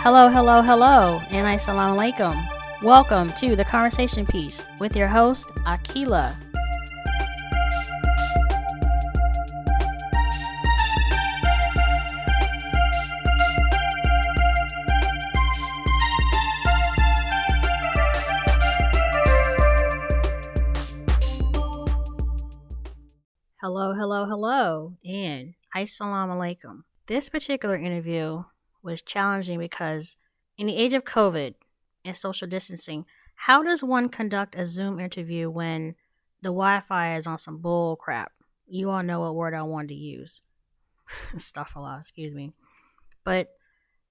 Hello, hello, hello, and assalamu alaikum. Welcome to The Conversation Piece with your host, Akila. Hello, hello, hello, and assalamu alaikum. This particular interview was challenging because in the age of COVID and social distancing, how does one conduct a Zoom interview when the Wi-Fi is on some bull crap? You all know what word I wanted to use. Astaghfirullah, excuse me. But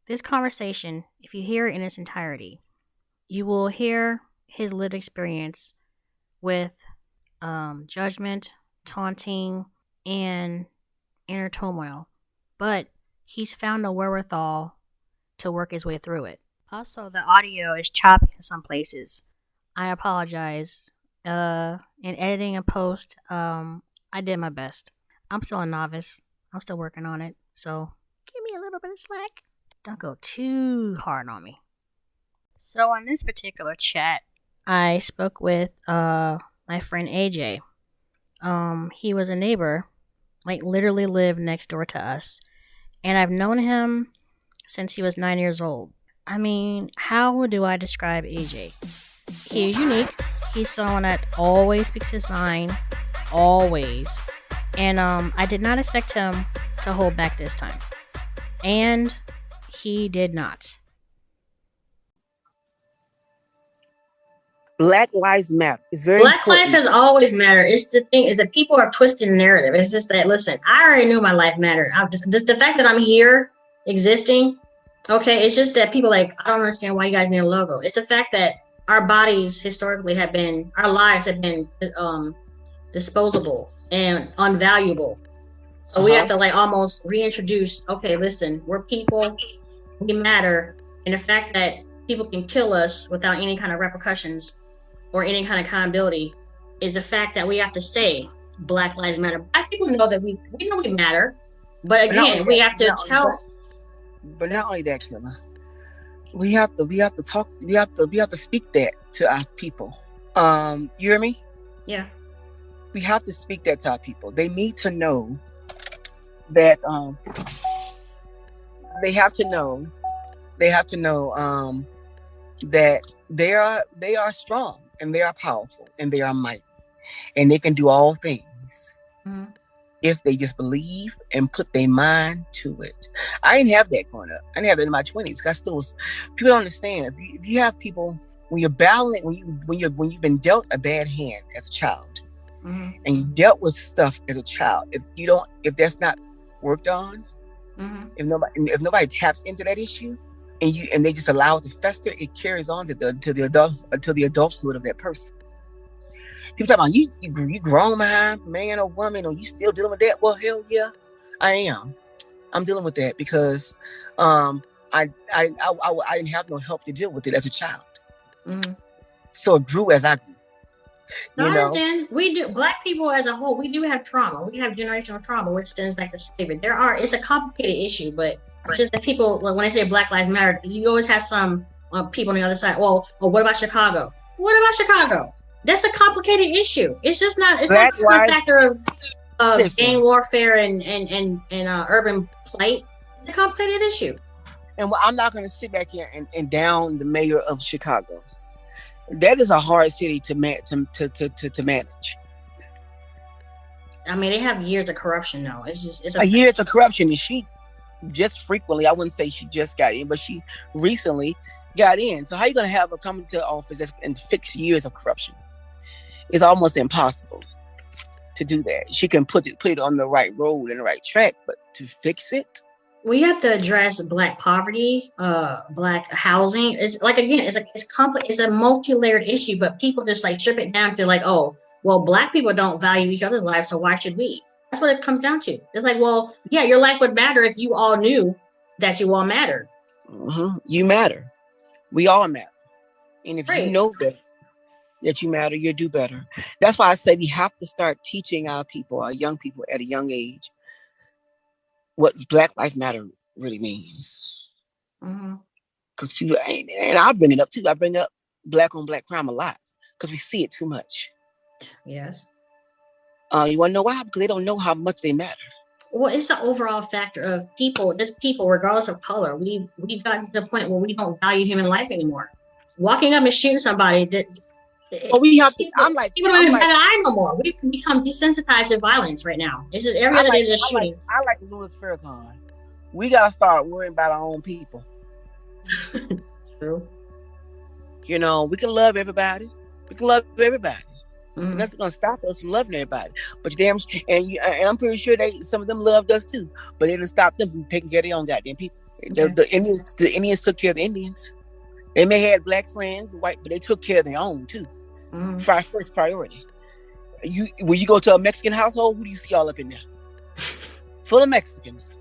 this conversation, if you hear it in its entirety, you will hear his lived experience with judgment, taunting, and inner turmoil. But he's found the wherewithal to work his way through it. Also, the audio is choppy in some places. I apologize. In editing and post, I did my best. I'm still a novice. I'm still working on it. So give me a little bit of slack. Don't go too hard on me. So on this particular chat, I spoke with my friend AJ. He was a neighbor, like literally lived next door to us. And I've known him since he was 9 years old. I mean, how do I describe AJ? He is unique. He's someone that always speaks his mind. Always. And I did not expect him to hold back this time. And he did not. Black lives matter. It's very Black important. life has always mattered. It's the thing is that people are twisting the narrative. It's just that, listen, I already knew my life mattered. Just the fact that I'm here existing, okay, it's just that people I don't understand why you guys need a logo. It's the fact that our bodies historically our lives have been disposable and unvaluable. So we have to almost reintroduce, okay, listen, we're people, we matter. And the fact that people can kill us without any kind of repercussions or any kind of accountability is the fact that we have to say Black Lives Matter. Black people know that we know we matter, but again, we have to tell. But not only that, Killa, we have to talk. We have to speak that to our people. You hear me? Yeah. We have to speak that to our people. They need to know that. They have to know. That they are strong and they are powerful and they are mighty and they can do all things if they just believe and put their mind to it. I didn't have that growing up. I didn't have it in my 20s. I still was. People don't understand. If you have people when you're battling, when you've been dealt a bad hand as a child, and you dealt with stuff as a child, if that's not worked on, if nobody taps into that issue, and they just allow it to fester, it carries on to the adulthood of that person. People talk about you grown man or woman, or you still dealing with that? Well, hell yeah, I am. I'm dealing with that because I didn't have no help to deal with it as a child. So it grew as I grew. I understand. We do. Black people as a whole, we do have trauma. We have generational trauma, which stems back to slavery. It's a complicated issue, but it's just that people, when they say Black Lives Matter, you always have some people on the other side. Well, what about Chicago? What about Chicago? That's a complicated issue. It's just not. It's not a factor of gang warfare and urban plight. It's a complicated issue. And I'm not going to sit back here and down the mayor of Chicago. That is a hard city to manage. I mean, they have years of corruption, though. It's a years of corruption, and she just frequently, I wouldn't say she just got in, but she recently got in. So how are you going to have her come into office and fix years of corruption? It's almost impossible to do that. She can put it on the right road and the right track, but to fix it, we have to address Black poverty, Black housing. It's it's a multi-layered issue, but people just strip it down to oh, well, Black people don't value each other's lives, so why should we? That's what it comes down to. It's well, yeah, your life would matter if you all knew that you all mattered. You matter. We all matter. And if you know that you matter, you'll do better. That's why I say we have to start teaching our young people at a young age, what Black Lives Matter really means. because people ain't, and I bring it up too. I bring up black on black crime a lot because we see it too much. Yes. You want to know why? Because they don't know how much they matter. Well, it's the overall factor of people, just people, regardless of color. We've gotten to the point where we don't value human life anymore. Walking up and shooting somebody, we have. People don't even have an eye no more. We've become desensitized to violence right now. It's just every other day is a shooting. I like Louis Farrakhan. We gotta start worrying about our own people. True. You know, we can love everybody. Mm-hmm. Nothing's gonna stop us from loving everybody. But and I'm pretty sure some of them loved us too. But it didn't stop them from taking care of their own goddamn people. Okay. The Indians took care of the Indians. They may have had black friends, white, but they took care of their own too. Mm-hmm. First priority. When you go to a Mexican household, who do you see all up in there? Full of Mexicans.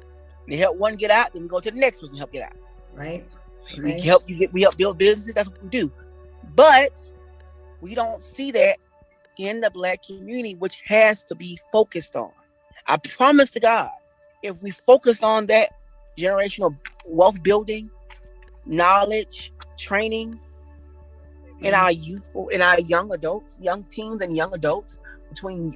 They help one get out, then we go to the next person and help get out. Right. We help build businesses. That's what we do. But we don't see that in the black community, which has to be focused on. I promise to God, if we focus on that generational wealth building, knowledge, training, in our young adults, young teens and young adults between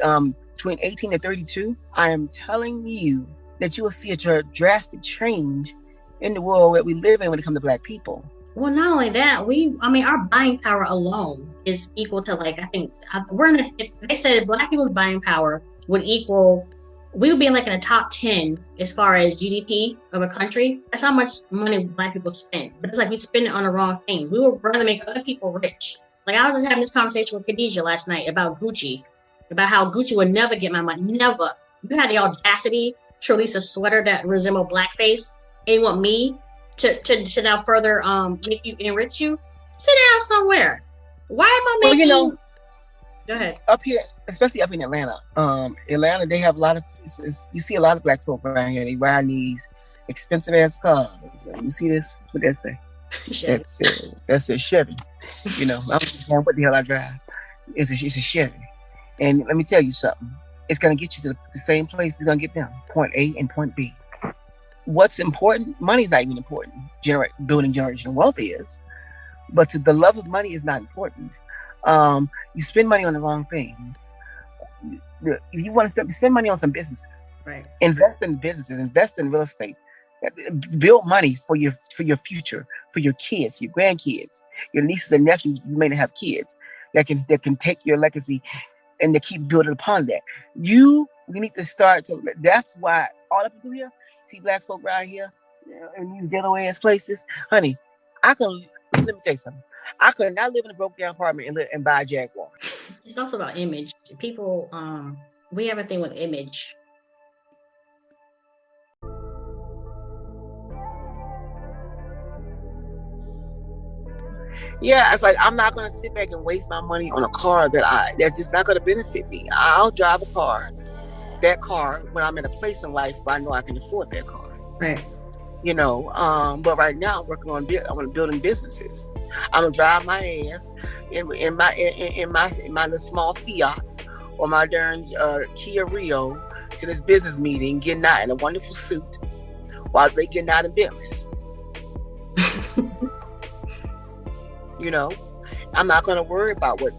18 and 32, I am telling you that you will see a drastic change in the world that we live in when it comes to black people. Well, not only that, our buying power alone is equal to if they said black people's buying power would equal, we would be in the top 10 as far as GDP of a country. That's how much money black people spend. But it's like we spend it on the wrong things. We would rather make other people rich. Like I was just having this conversation with Khadijah last night about Gucci, about how Gucci would never get my money. Never. You had the audacity to release a sweater that resembled blackface, and you want me to now further make you enrich you? Sit down somewhere. Why am I making? Well, go ahead. Up here, especially up in Atlanta, Atlanta, they have a lot of. You see a lot of black folk around here. They ride these expensive ass cars. You see this? What that say? That's a Chevy. You know, I don't know what the hell I drive. It's a Chevy. And let me tell you something. It's gonna get you to the same place it's gonna get them. Point A and point B. What's important? Money's not even important. Building generational wealth is, but the love of money is not important. You spend money on the wrong things. If you want to spend money on some businesses, right? Invest in businesses. Invest in real estate. Build money for your future, for your kids, your grandkids, your nieces and nephews. You may not have kids that can take your legacy and they keep building upon that. We need to start to. That's why all the people here. See black folk right here in these ghetto ass places, honey. Let me tell you something. I could not live in a broke down apartment and buy a Jaguar. It's also about image. People, we have a thing with image. Yeah, it's like I'm not gonna sit back and waste my money on a car that's just not gonna benefit me. I'll drive a car. That car when I'm in a place in life where I know I can afford that car. Right. You know, but right now I'm working on building businesses. I'm gonna drive my ass in my little small Fiat or my darn Kia Rio to this business meeting, getting out in a wonderful suit while they getting out in Bentleys. You know, I'm not gonna worry about what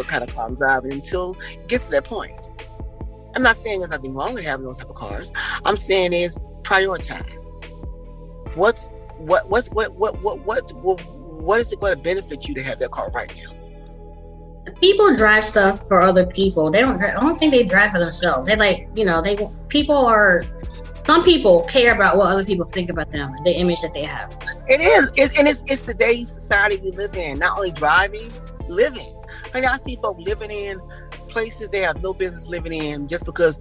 kind of car I'm driving until it gets to that point. I'm not saying there's nothing wrong with having those type of cars. I'm saying is prioritize. What is it going to benefit you to have that car right now? People drive stuff for other people. I don't think they drive for themselves. Some people care about what other people think about them, the image that they have. It is. It's today's society we live in. Not only driving, living. I mean, I see folk living in places they have no business living in just because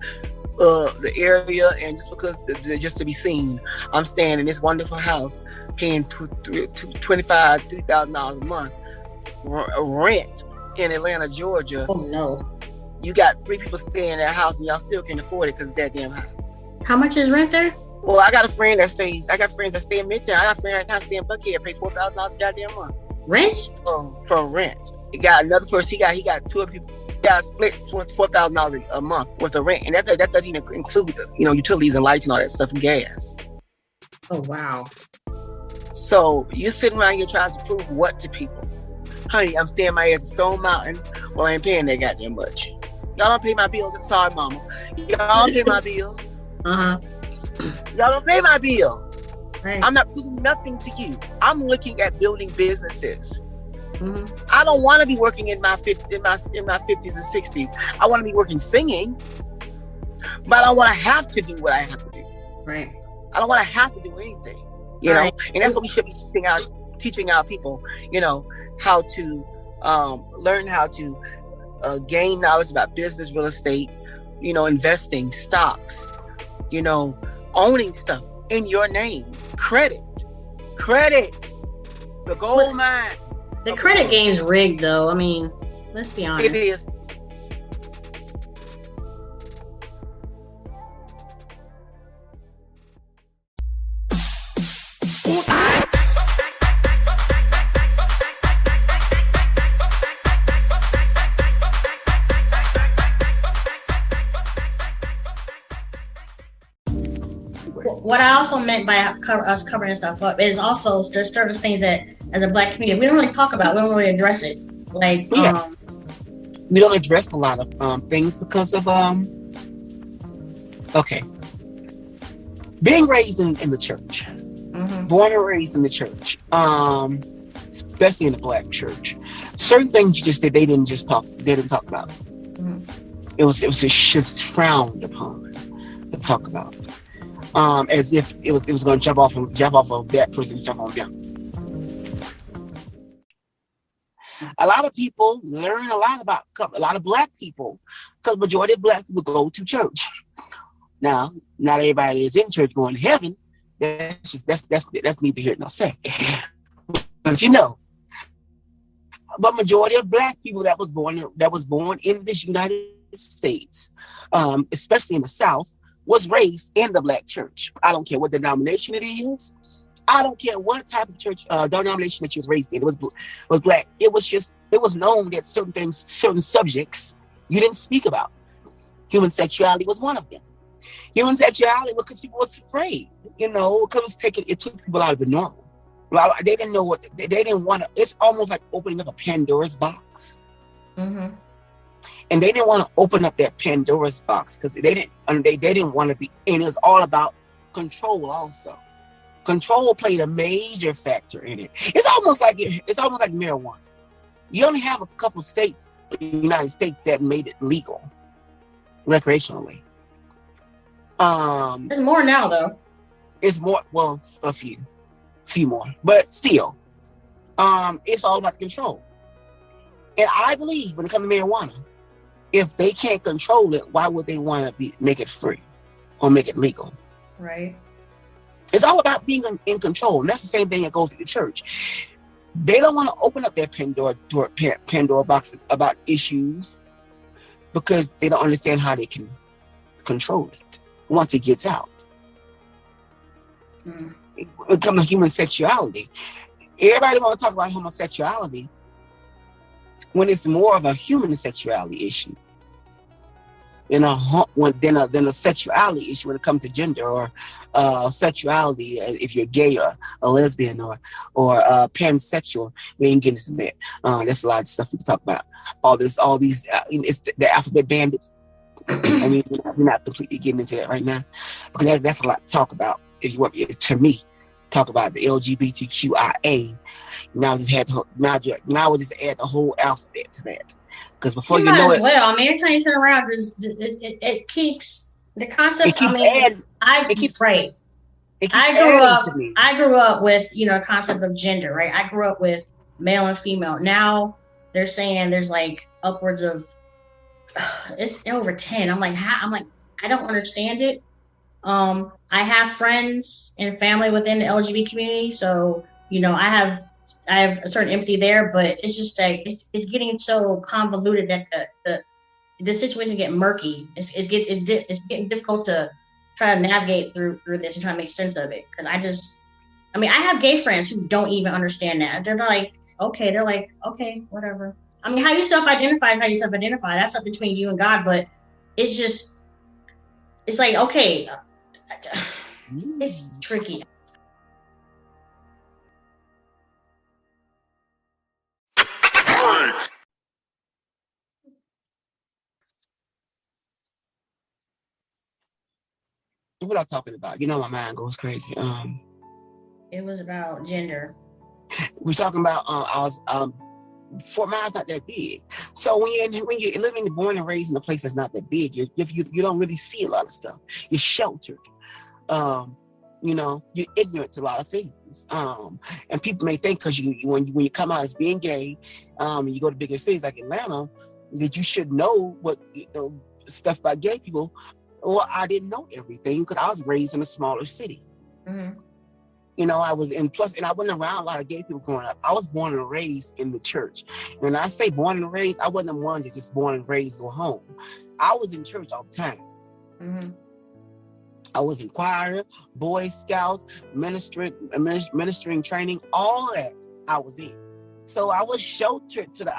the area and just because just to be seen. I'm staying in this wonderful house paying $3,000 a month rent in Atlanta, Georgia. Oh no. You got 3 people staying in that house and y'all still can't afford it because it's that damn high. How much is rent there? Well, I got friends that stay in Midtown. I got a friend right now staying in Buckhead, pay $4,000 goddamn month. Rent? For rent. He got another person, he got 2 other people. Got split $4,000 a month worth of rent, and that doesn't even include utilities and lights and all that stuff and gas. Oh wow! So you sitting around here trying to prove what to people? Honey, I'm staying my ass at Stone Mountain. Well, I ain't paying that goddamn much. Y'all don't pay my bills. I'm sorry, mama. Y'all don't pay my bills. Uh-huh. Y'all don't pay my bills. Right. I'm not proving nothing to you. I'm looking at building businesses. Mm-hmm. I don't want to be working in my 50s and 60s. I want to be working singing, but I don't want to have to do what I have to do. Right. I don't want to have to do anything, you know. And that's what we should be teaching our people, you know, how to learn how to gain knowledge about business, real estate, you know, investing, stocks, you know, owning stuff in your name, credit, the gold mine. The credit game's rigged, though. I mean, let's be honest. It is. What I also meant by us covering stuff up is also there's certain things that, as a Black community, we don't really talk about. We don't really address it. Like, we don't address a lot of things because of being raised in the church, born and raised in the church, especially in the Black church. Certain things you just did, they didn't talk about. It was just frowned upon to talk about. As if it was going to jump off of that person and jump on them. A lot of people learn a lot of Black people, because majority of Black people go to church. Now, not everybody is in church going to heaven. That's neither here nor there. But you know, but majority of Black people that was born in this United States, especially in the South, was raised in the Black church. I don't care what denomination it is. I don't care what type of church denomination that you was raised in. It was Black. It was known that certain subjects you didn't speak about. Human sexuality was one of them. Human sexuality was because people was afraid, you know, because it took people out of the normal. Well, they didn't know they didn't want to. It's almost like opening up a Pandora's box. And they didn't want to open up that Pandora's box because they didn't want to be, and it's all about control also. Control played a major factor in it. It's almost like marijuana. You only have a couple states in the United States that made it legal recreationally. There's more now, though. It's more, well, a few more, but still, it's all about control. And I believe when it comes to marijuana, if they can't control it, why would they want to make it free or make it legal? Right. It's all about being in control. And that's the same thing that goes to the church. They don't want to open up their Pandora box about issues because they don't understand how they can control it once it gets out. It comes to human sexuality. Everybody want to talk about homosexuality when it's more of a human sexuality issue than a sexuality issue when it comes to gender or sexuality. If you're gay or a lesbian or pansexual, we ain't getting into that. There's a lot of stuff we can talk about. All these, it's the alphabet bandit. I mean, we're not completely getting into that right now because that's a lot to talk about. If you want to me, talk about the LGBTQIA. Now we'll just add the whole alphabet to that. Because before you know it, well, I mean, every time you turn around, it keeps the concept. I grew up with a concept of gender, right? I grew up with male and female. Now they're saying there's like upwards of it's over 10. I'm like, I don't understand it. I have friends and family within the LGBT community, so I have a certain empathy there, but it's just like it's getting so convoluted that the situation get murky. It's getting difficult to try to navigate through this and try to make sense of it. Because I have gay friends who don't even understand that. They're like, okay, whatever. I mean, how you self-identify is how you self-identify. That's up between you and God, but it's like, okay, it's tricky. what I'm talking about. You know, my mind goes crazy. It was about gender. We're talking about Fort Myers not that big, so when you're living, born and raised in a place that's not that big, you don't really see a lot of stuff. You're sheltered. You know, you're ignorant to a lot of things. And people may think because when you come out as being gay, you go to bigger cities like Atlanta, that you should know what stuff about gay people. Well, I didn't know everything because I was raised in a smaller city. Mm-hmm. You know, I was in plus, and I wasn't around a lot of gay people growing up. I was born and raised in the church. When I say born and raised, I wasn't one that just born and raised go home. I was in church all the time. Mm-hmm. I was in choir, Boy Scouts, ministering training, all that I was in. So I was sheltered to the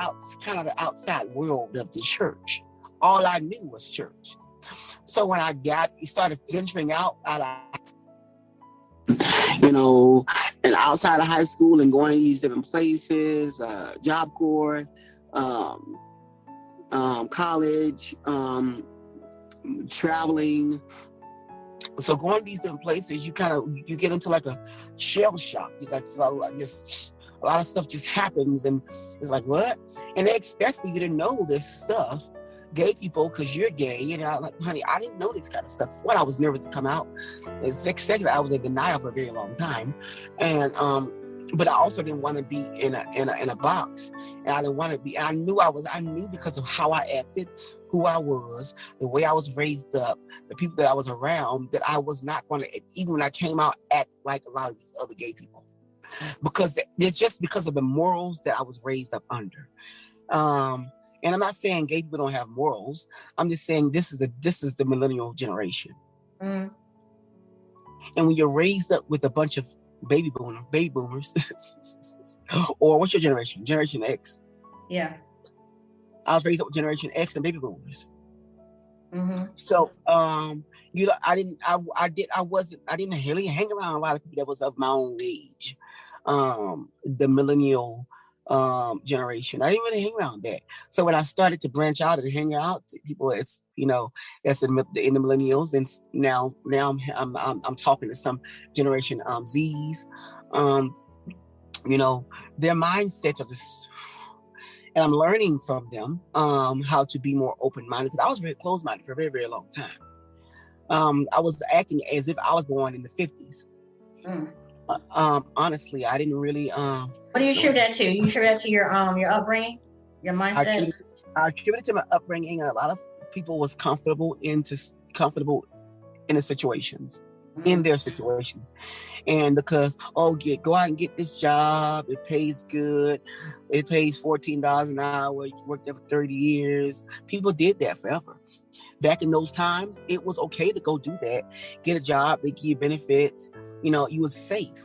outside world of the church. All I knew was church. So when I started venturing out you know, and outside of high school and going to these different places, Job Corps, college, traveling. So going to these different places, you get into like a shell shock. It's like just a lot of stuff just happens, and it's like, what? And they expect for you to know this stuff. Gay people, because you're gay, you know, like, honey, I didn't know this kind of stuff. One, I was nervous to come out. And second, I was in denial for a very long time. And but I also didn't want to be in a box. And I didn't want to be, and I knew because of how I acted, who I was, the way I was raised up, the people that I was around, that I was not going to, even when I came out, act like a lot of these other gay people. Because it's just because of the morals that I was raised up under. And I'm not saying gay people don't have morals. I'm just saying this is the millennial generation. Mm. And when you're raised up with a bunch of baby boomers, or what's your generation? Generation X. Yeah. I was raised up with Generation X and baby boomers. Mm-hmm. So I didn't really hang around a lot of people that was of my own age. The millennial generation. I didn't really hang around that. So when I started to branch out and hang out to people, it's, you know, that's in the millennials, and now I'm talking to some generation Z's. You know, their mindsets are just, and I'm learning from them how to be more open-minded, because I was very closed-minded for a very, very long time. I was acting as if I was born in the 50s. Honestly, I didn't really. What do you attribute that to? You attribute that to your upbringing, your mindset? I attribute it to my upbringing, and a lot of people was comfortable in the situations, in their situation, and because go out and get this job, it pays good, it pays $14 an hour, you worked there for 30 years. People did that forever. Back in those times, it was okay to go do that, get a job, they give you benefits. You know, you was safe,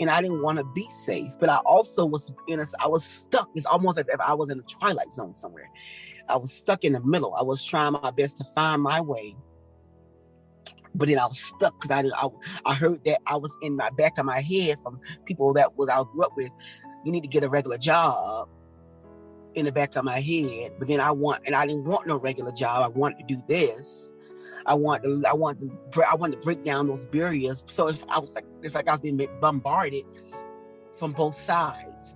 and I didn't want to be safe, but I also was I was stuck. It's almost like if I was in a twilight zone somewhere. I was stuck in the middle. I was trying my best to find my way, but then I was stuck because I heard that I was in my back of my head from people that I grew up with. You need to get a regular job, in the back of my head. But then I didn't want no regular job. I wanted to do this. I wanted to break down those barriers. So it's like I was being bombarded from both sides,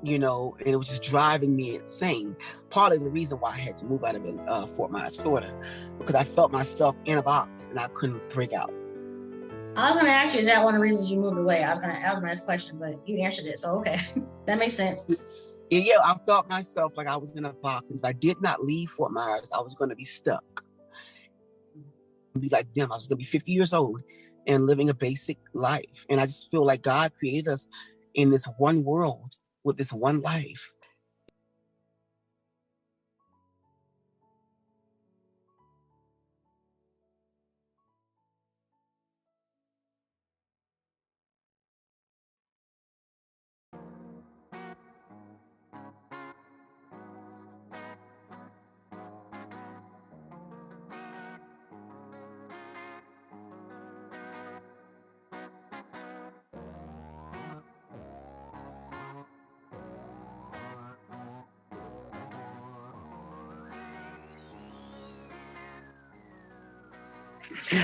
you know, and it was just driving me insane. Partly the reason why I had to move out of Fort Myers, Florida, because I felt myself in a box and I couldn't break out. I was going to ask you, is that one of the reasons you moved away? I was going to ask my next question, but you answered it, so okay. That makes sense. Yeah, I felt myself like I was in a box, and if I did not leave Fort Myers, I was going to be stuck. Be like them. I was going to be 50 years old and living a basic life. And I just feel like God created us in this one world with this one life.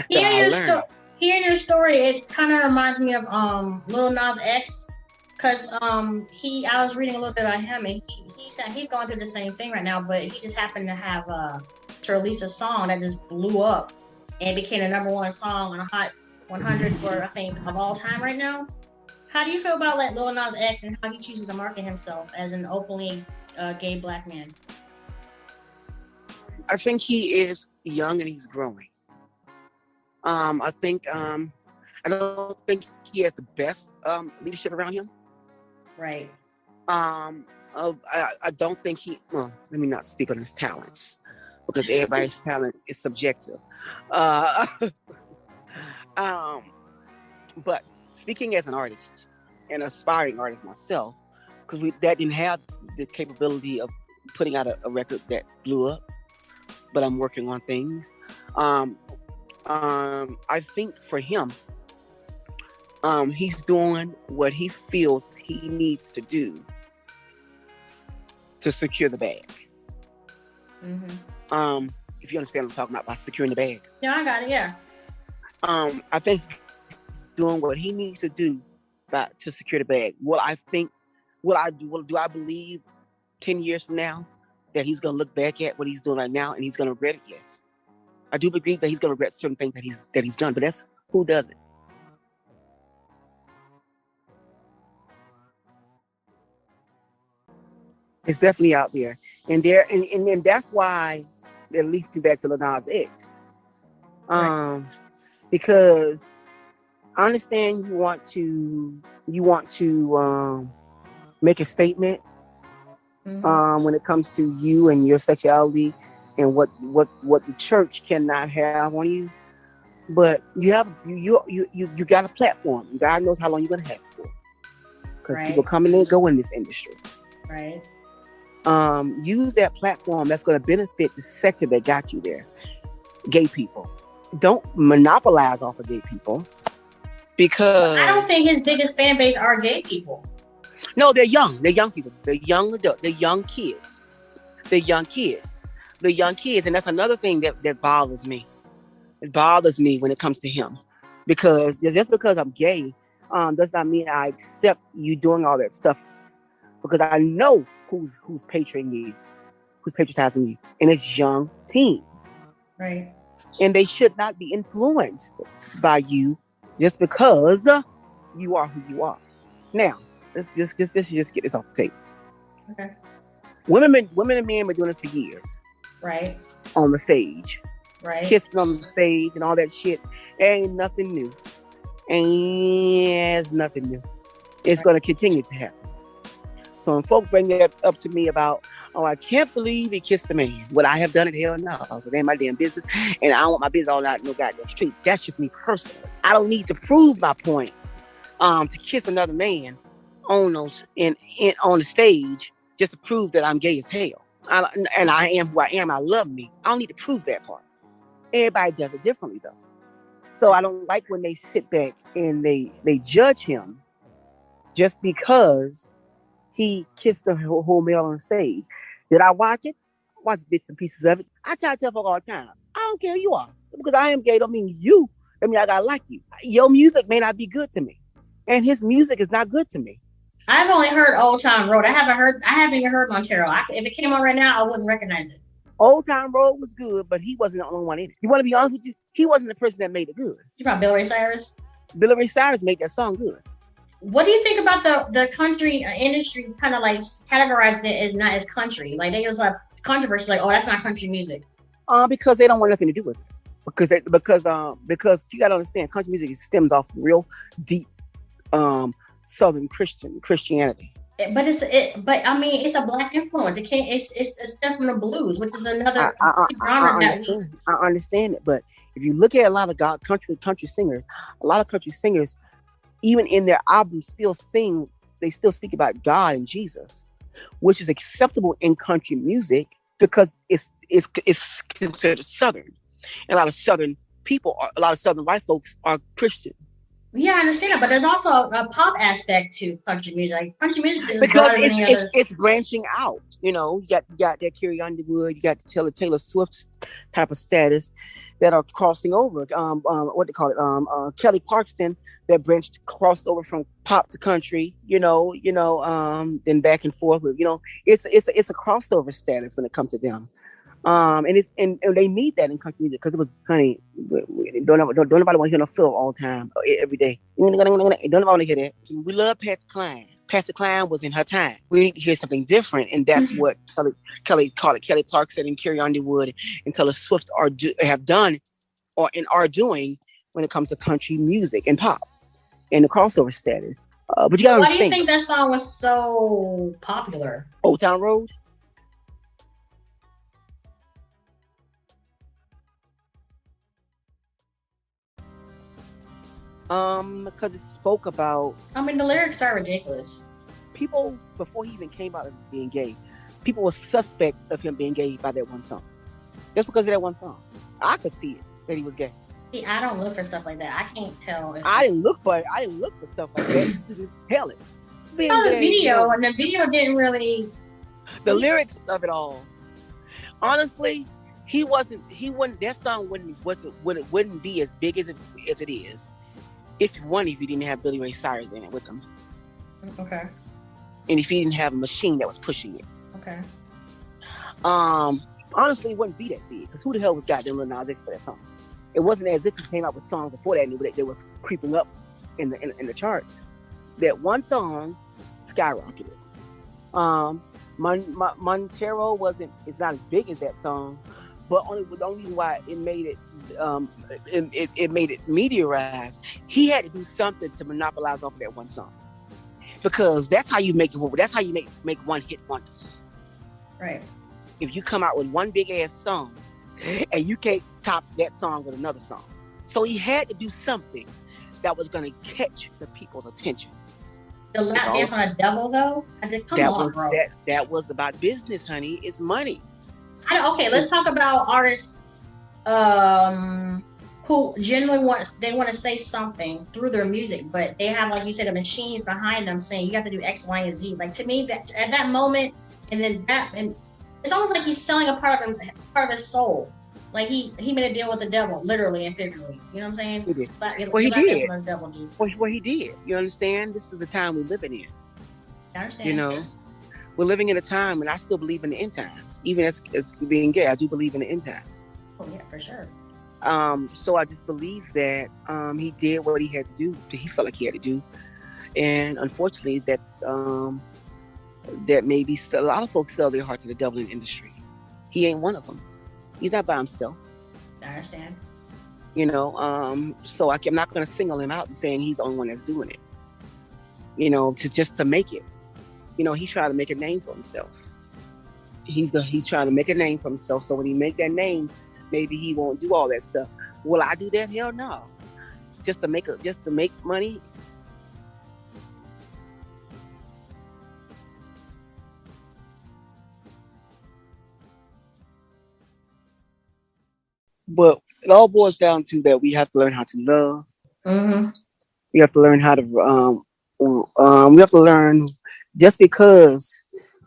Hear your story. Hearing your story, it kind of reminds me of Lil Nas X, because I was reading a little bit about him, and he said he's going through the same thing right now, but he just happened to have to release a song that just blew up and became the #1 song on the Hot 100 for, I think, of all time right now. How do you feel about like Lil Nas X and how he chooses to market himself as an openly gay black man? I think he is young and he's growing. I don't think he has the best leadership around him. Right. I don't think let me not speak on his talents, because everybody's talent is subjective. But speaking as an artist, an aspiring artist myself, because that didn't have the capability of putting out a record that blew up, but I'm working on things. I think for him, he's doing what he feels he needs to do to secure the bag. Mm-hmm. If you understand what I'm talking about by securing the bag. Yeah, I got it. Yeah. I think he's doing what he needs to do to secure the bag. Do I believe 10 years from now that he's going to look back at what he's doing right now and he's going to regret it? Yes. I do believe that he's going to regret certain things that he's done, but that's who doesn't. It's definitely out there, and that's why it leads me back to Lil Nas X, because I understand you want to make a statement when it comes to you and your sexuality and what the church cannot have on you, but you got a platform. God knows how long you're gonna have it for, because people come in and go in this industry. Right. Use that platform that's going to benefit the sector that got you there. Gay people. Don't monopolize off of gay people, because I don't think his biggest fan base are gay people. No, they're young. They're young people. They're young adults. They're young kids. And that's another thing that bothers me. It bothers me when it comes to him, because just because I'm gay does not mean I accept you doing all that stuff, because I know who's patronizing you, who's patronizing you, and it's young teens. Right. And they should not be influenced by you just because you are who you are. Now, let's just get this off the tape. Okay. Women and men been doing this for years. Right. On the stage. Right. Kissing on the stage and all that shit. Ain't nothing new. It's nothing new. It's going to continue to happen. So when folks bring that up to me about, oh, I can't believe he kissed the man. Would I have done it? Hell no. It ain't my damn business. And I don't want my business all out in no goddamn street. That's just me personally. I don't need to prove my point to kiss another man on the stage just to prove that I'm gay as hell. And I am who I am. I love me. I don't need to prove that part. Everybody does it differently though. So I don't like when they sit back and they judge him just because he kissed a whole male on stage. Did I watch it? Watch bits and pieces of it. I try to tell folk all the time, I don't care who you are. Because I am gay don't mean you. I mean, I gotta like you. Your music may not be good to me. And his music is not good to me. I've only heard Old Town Road. I haven't even heard Montero. If it came on right now, I wouldn't recognize it. Old Town Road was good, but he wasn't the only one in it. You want to be honest with you? He wasn't the person that made it good. You about Billy Ray Cyrus? Billy Ray Cyrus made that song good. What do you think about the country industry kind of like categorizing it as not as country? Like they just like controversy, like, oh, that's not country music. Because they don't want nothing to do with it. Because you gotta understand, country music stems off real deep Southern Christianity. But it's a black influence. It's stemmed from the blues, which is another genre. I understand it, but if you look at a lot of country singers, even in their albums they still speak about God and Jesus, which is acceptable in country music because it's considered Southern. And a lot of Southern white folks are Christian. Yeah, I understand that, but there's also a pop aspect to country music. Like, country music is because it's branching out. You know, you got that Carrie Underwood, you got the Taylor Swift type of status. that are crossing over. What they call it? Kelly Clarkson that crossed over from pop to country. Then back and forth with. It's a crossover status when it comes to them. And they need that in country music because it was, honey, don't nobody want to hear no fill all the time, every day. Don't nobody want to hear that. We love Patsy Cline. Patsy Cline was in her time. We need to hear something different, and that's what Kelly Clarkson and Carrie Underwood and Taylor Swift have done, or are doing when it comes to country music and pop and the crossover status. But you gotta Why do you think that song was so popular? Old Town Road. Because it spoke about. I mean, the lyrics are ridiculous. People, before he even came out as being gay, people were suspect of him being gay by that one song. Just because of that one song. I could see it, that he was gay. See, I don't look for stuff like that. I can't tell. I didn't look for stuff like that. Hell it. I saw the video, and the video didn't really. The lyrics of it all. Honestly, that song wouldn't be as big as it is if you didn't have Billy Ray Cyrus in it with him. Okay. And if you didn't have a machine that was pushing it. Okay. Honestly, it wouldn't be that big because who the hell was goddamn Lil Nas X for that song? It wasn't as if he came out with songs before that and they was creeping up in the charts. That one song skyrocketed. Montero it's not as big as that song, but the only reason why it made it made it meteorized. He had to do something to monopolize off of that one song, because that's how you make it. That's how you make one hit wonders. Right. If you come out with one big ass song and you can't top that song with another song, so he had to do something that was going to catch the people's attention. The lap dance on a devil, though. Bro. That was about business, honey. It's money. Let's talk about artists who genuinely want to say something through their music, but they have, like you said, the machines behind them saying you have to do X, Y, and Z. Like, to me, that at that moment, and it's almost like he's selling a part of his soul. Like he made a deal with the devil, literally and figuratively. You know what I'm saying? He did. He did. Well, he did. You understand? This is the time we're living in. I understand. We're living in a time, and I still believe in the end times. Even as being gay, I do believe in the end times. Oh yeah, for sure. So I just believe that he did what he had to do. He felt like he had to do, and unfortunately, that's that maybe a lot of folks sell their heart to the devil in the industry. He ain't one of them. He's not by himself. I understand. So I'm not going to single him out and saying he's the only one that's doing it. To make it. He's trying to make a name for himself. He's trying to make a name for himself. So when he make that name, maybe he won't do all that stuff. Will I do that? Hell no. Just to make money. But it all boils down to that we have to learn how to love. Mm-hmm. We have to learn how to. We have to learn. Just because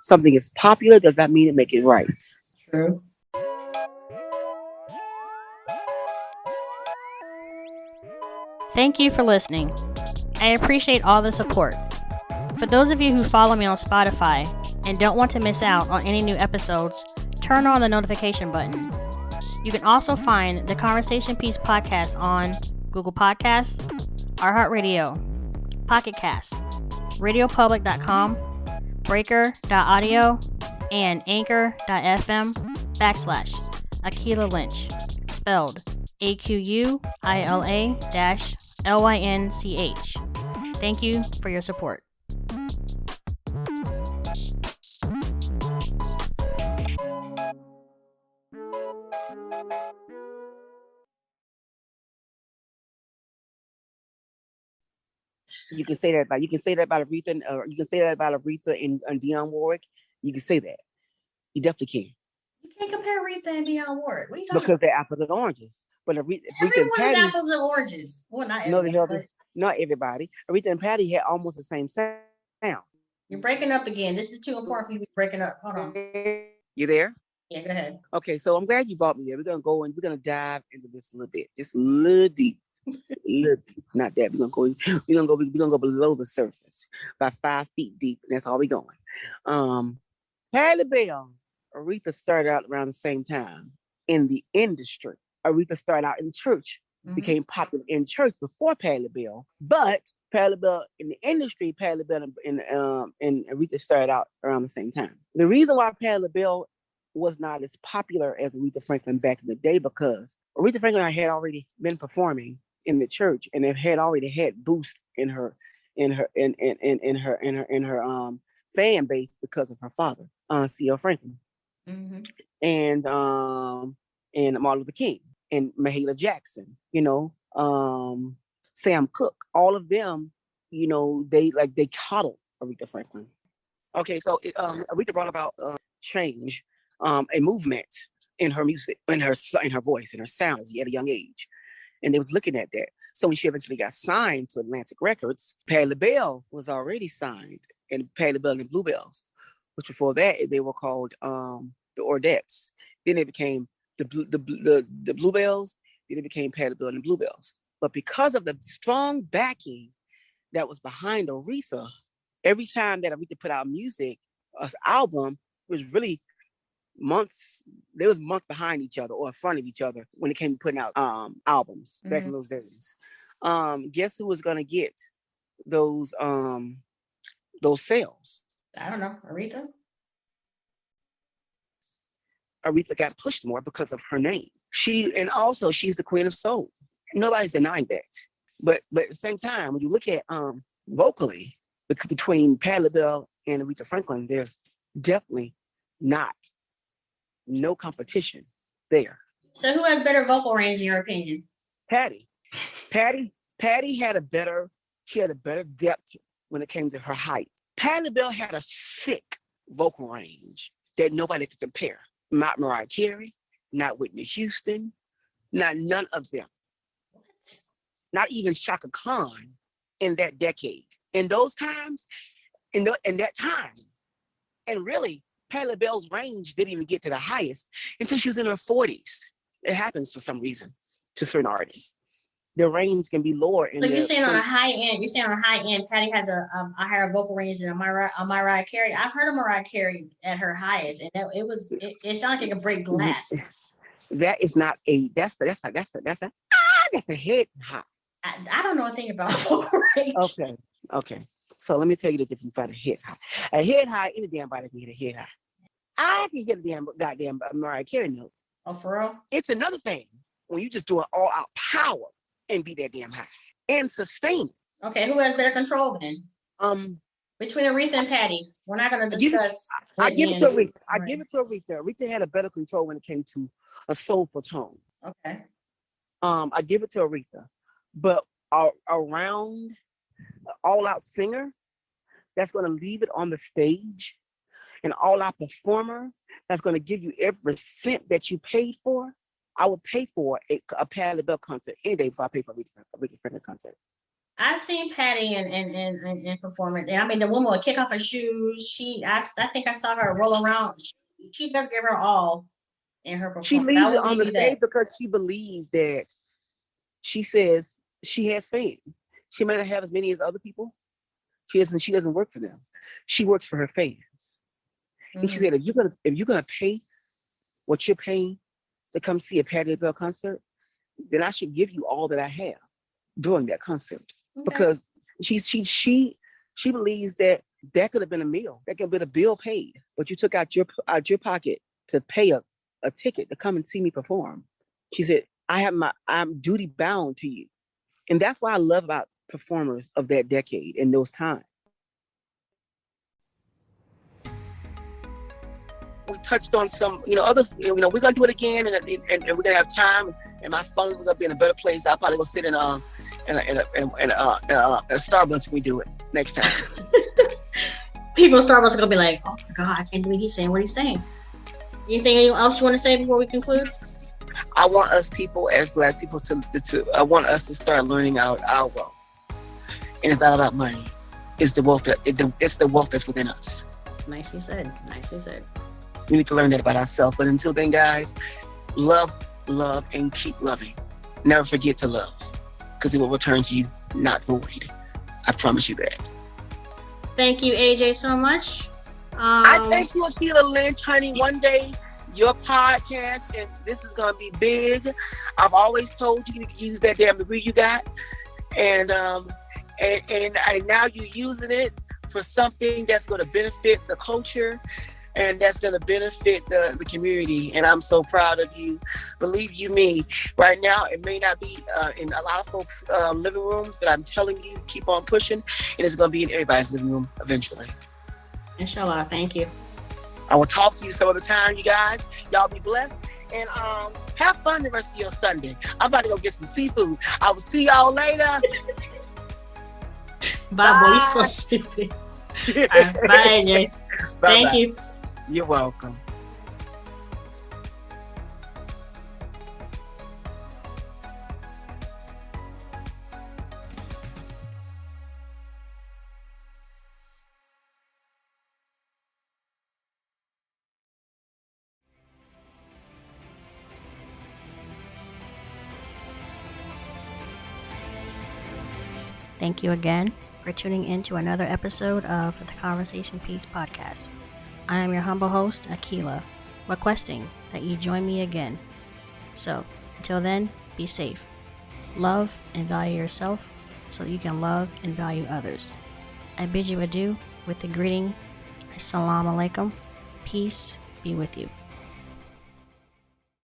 something is popular does not mean it make it right. True. Thank you for listening. I appreciate all the support. For those of you who follow me on Spotify and don't want to miss out on any new episodes, turn on the notification button. You can also find the Conversation Piece podcast on Google Podcasts, iHeartRadio, Pocket Cast, RadioPublic.com, Breaker.audio, and Anchor.fm/Akila Lynch, spelled AQUILA-LYNCH. Thank you for your support. You can say that about Aretha, or you can say that about Aretha and Dionne Warwick. You can say that. You definitely can. You can't compare Aretha and Dionne Warwick. What are you talking because they're apples and oranges. But Aretha and Patti, is apples and oranges. Well, not everybody. Not everybody. Aretha and Patti had almost the same sound. You're breaking up again. This is too important for you to be breaking up. Hold on. You there? Yeah, go ahead. Okay, so I'm glad you brought me there. We're gonna dive into this a little bit, just a little deep. Not that we're gonna go below the surface, about 5 feet deep, and that's all we're going. Patti LaBelle, Aretha started out around the same time in the industry. Aretha started out in church, became popular in church before Patti LaBelle, but Patti LaBelle in the industry, Patti LaBelle and Aretha started out around the same time. The reason why Patti LaBelle was not as popular as Aretha Franklin back in the day, because Aretha Franklin had already been performing in the church, and it had already had boost in her fan base because of her father, C.L. Franklin, and Martin Luther King and Mahalia Jackson, Sam Cooke, all of them, they coddled Aretha Franklin. Okay, so Aretha brought about change, a movement in her music, in her voice, in her sounds at a young age. And they was looking at that. So when she eventually got signed to Atlantic Records, Patti LaBelle was already signed, and Patti LaBelle and the Bluebells, which before that they were called the Ordettes. Then they became the Bluebells. Then they became Patti LaBelle and the Bluebells. But because of the strong backing that was behind Aretha, every time that Aretha put out music, an album, was really months behind each other or in front of each other when it came to putting out albums back in those days. Guess who was gonna get those sales? I don't know. Aretha got pushed more because of her name. She's the queen of soul. Nobody's denying that. But at the same time, when you look at vocally between Patti LaBelle and Aretha Franklin, there's definitely no competition there. So who has better vocal range in your opinion? Patti had a better depth when it came to her height. Patti LaBelle had a sick vocal range that nobody could compare. Not Mariah Carey, not Whitney Houston, none of them. What? Not even Chaka Khan in that decade. In those times, in that time. And really, Patti LaBelle's range didn't even get to the highest until she was in her 40s. It happens for some reason to certain artists. Their range can be lower. So you're saying on a high end, Patti has a higher vocal range than Mariah Carey. I've heard of Mariah Carey at her highest, and it sounded like it could break glass. That is not that's a head high. I don't know a thing about vocal range. Okay. So let me tell you the difference about a head high. A head high, any damn body can hit a head high. I can get a goddamn Mariah Carey note. Oh, for real? It's another thing when you just do an all-out power and be that damn high and sustain it. Okay, who has better control then? Between Aretha and Patti, we're not going to discuss. I give it to Aretha. Aretha had a better control when it came to a soulful tone. Okay. I give it to Aretha, but around all-out singer that's going to leave it on the stage, an all-out performer that's going to give you every cent that you paid for. I would pay for a Patti LaBelle concert any day before I pay for a Aretha Franklin concert. I've seen Patti in performance, and I mean the woman would kick off her shoes. I think I saw her roll around. She does give her all in her performance. She leaves it on the stage because she believes that. She says she has fans. She might not have as many as other people. She doesn't work for them. She works for her fans. And she said, if you're gonna pay what you're paying to come see a Patti LaBelle concert, then I should give you all that I have during that concert. Okay. Because she believes that could have been a meal, that could have been a bill paid, but you took out your pocket to pay a ticket to come and see me perform. She said, I'm duty bound to you. And that's what I love about performers of that decade and those times. We touched on some, other, we're gonna do it again, and we're gonna have time, and my phone's gonna be in a better place. I'll probably go sit in a Starbucks when we do it next time. People at Starbucks are gonna be like, "Oh my God, I can't believe he's saying what he's saying." Anything else you want to say before we conclude? I want us people as Black people I want us to start learning our wealth, and it's not about money. It's the wealth it's the wealth that's within us. Nicely said. We need to learn that about ourselves. But until then, guys, love, and keep loving. Never forget to love, because it will return to you, not void. I promise you that. Thank you, AJ, so much. I thank you, Akila Lynch, honey. One day, your podcast, and this is going to be big. I've always told you to use that damn degree you got. And now you're using it for something that's going to benefit the culture and that's going to benefit the community. And I'm so proud of you. Believe you me, right now, it may not be in a lot of folks' living rooms, but I'm telling you, keep on pushing, and it's going to be in everybody's living room eventually. Inshallah. Thank you. I will talk to you some other time, you guys. Y'all be blessed. And have fun the rest of your Sunday. I'm about to go get some seafood. I will see y'all later. Bye, boy. You're so stupid. Right, bye, AJ. Thank you. You're welcome. Thank you again for tuning in to another episode of the Conversation Piece podcast. I am your humble host, Akila, requesting that you join me again. So, until then, be safe. Love and value yourself so that you can love and value others. I bid you adieu with the greeting, Assalamu alaikum. Peace be with you.